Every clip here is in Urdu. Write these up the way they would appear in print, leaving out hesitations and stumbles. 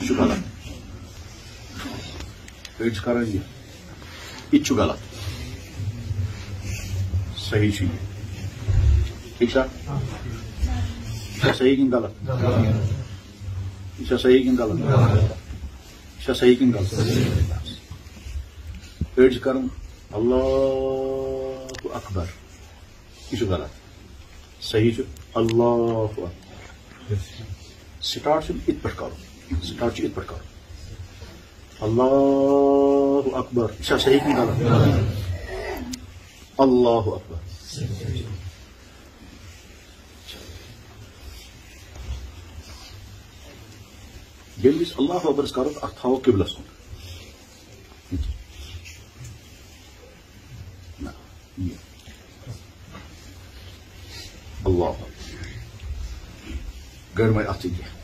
یہ غلط أڑۍ کران یہ غلط صحیح چھ یہ ٹھیک صحیح کن غلط یہ صحیح کن غلط یہ صحیح کن غلط أڑۍ کران اللہ اکبر یہ غلط صحیح اللہ اکبر سٹارٹ ات پہ کرو سٹارٹ ات پہ کرو اللہ اکبر یہ صحیح کن غلط اللہ اکبر یل اللہ اکبر کرو ات تھو قبلس کن اللہ گر میں ات یہ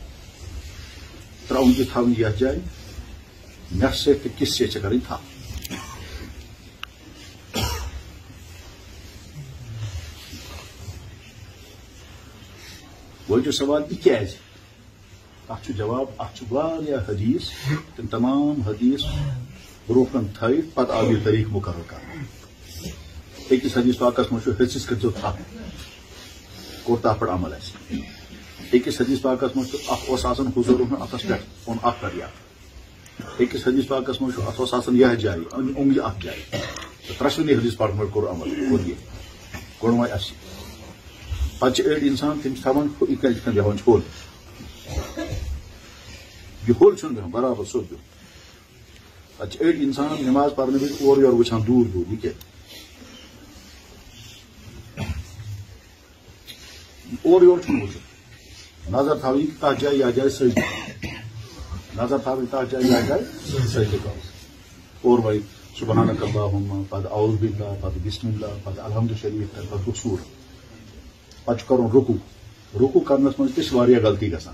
تراؤن یہ تھون یتھ جائے مس سے کس سے کریں تھا وہ جو سوال یہ کیاز ات جواب ات حدیث تم تمام حدیث بروکن تھوت پتہ آو یہ طریق مقرر کر أکس حدیث پاکس مجھ حصص کر تھپ کور تر پہ عمل أکس حدیث پاکس مجھ حضور اتس پہ اون ات پر یا أکس حدیث پاکس مجھ ات یہ جائے اونگلی ات جائے ترشونی حدیث پاک مجھ کور عمل کور یہ گوڑ اس پتہ أڑۍ انسان تم تھوان یہ بیہان ہول یہ ہول بیہان برابر سیود بیہن پتہ أڑۍ انسان نماز پڑھنے وز اور یور وچھان دور دور یہ کیا اور یور وچھن نظر تھوین تر جائے یا جائے سجدہ نظر تھوین تر جائے یا جائے سجدہ کرو اور وی سبحانک اللہم پتہ اعوذ باللہ پتہ بسم اللہ پتہ الحمد شریف پتہ قصور پتہ کرن رکوع کرنس من تہ غلطی گژھان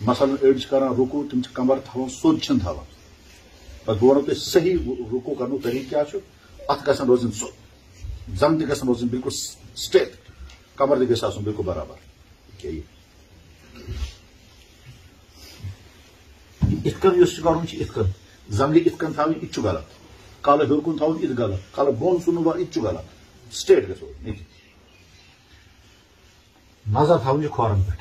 مثلاً أڑۍ کران رکوع تم کمر تھوان سیود تھوان پتہ بہ ونو تۄہہِ صحیح رکوع کرنُک طریقہٕ کیاہ چھُ اتھ گژھن روزٕنۍ سیود زنگ تہ گژھن روزٕنۍ بالکل سٹریٹ کمر تہ گژھِ آسُن بالکل برابر ات کن کرن ات کن زنگ ات کن تھوین یہ غلط کالہ ہیور کن تھوین یہ غلط کالہ بون سن یہ غلط سٹریٹ گژھو نظر تھوین کھورن پہ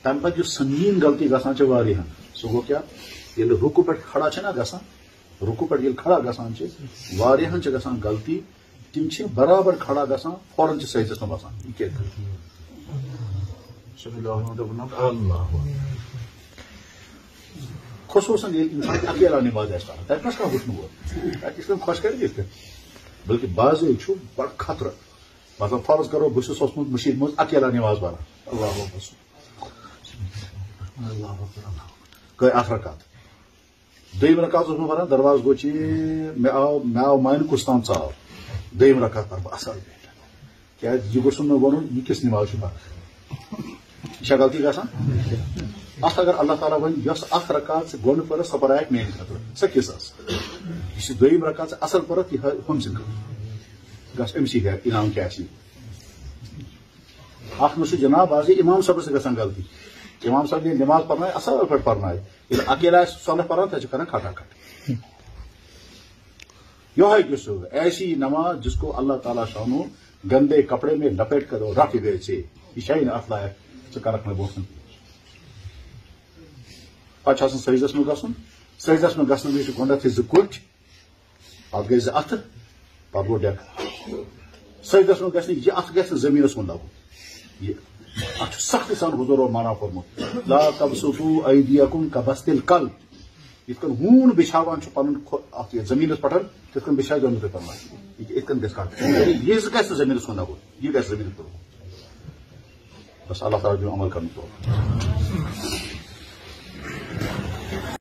تمہ پتہ سنگین غلطی گژھان واریاہن سہ گو کیا ییٚلہِ رکوع پہ کھڑا چھنا گژھان رکوع پہ ییٚلہِ کھڑا گژھان واریاہن گژھان غلطی تم برابر کھڑا گژھان فوراً سجدس میں بسان یہ کیا خصوصاً انسان اکیلا نماز کران تک کس وچن وول تک خوش کر بلکہ بعض بڑ خطرہ مطلب فرض کرو بس اوسمت مشید مز اکیلا نماز پڑھان اللہ گئی اخ رکعت دویم رکعت پڑھان درواز گو مے آو مانہ کس تام ژاو دویم رکعت پہ بہ اصل پہ کیا یہ گوسم نا ون یہ کس نماز پڑھان یہ غلطی گژھان ات اگر اللہ تعالیٰ ون یس اخ رکعت گو پہ سہ پڑھ میانہ خاطر سہ کس یہ دویم رکعت اصل پہ یہ ہم سن گھس امسی انعام کیا ات مجھ جناب آج امام صاحب سے گھان غلطی امام صاحب نے نماز پڑھائے اصل پہ پڑھائے اکیلا صلح پڑھان تک کران کھٹا کھٹ یہ ایسی نماز جس کو اللہ تعالیٰ شانو گندے کپڑے میں لپیٹ کر رکھ گئے تھے یہ شاید ات لائق ثرک میں بوسن پہ سجدس میں گھن سجدس میں گھن وز گۄڈنیتھٕے زٕ کُٹھ پتہٕ گٔے زٕ اتھٕ پتہٕ گوٚو ڈیکہٕ سجدس میں گژھِ یہ اتھ گژھِ زمینس کُن لگُن یہ اتھ سختی سان حضورو مانا کوٚرمُت لا تبسطوا ایدیکم کبسط الکلب یتھ کن ہون بچھاوان پن ات زمینس پہ تک بچھائی دونوں تھی فرمائے ات کن گھس کٹ یہ گھس زمینس کن لگن یہ گھس زمینس کن بس اللہ تعالیٰ عمل کرنے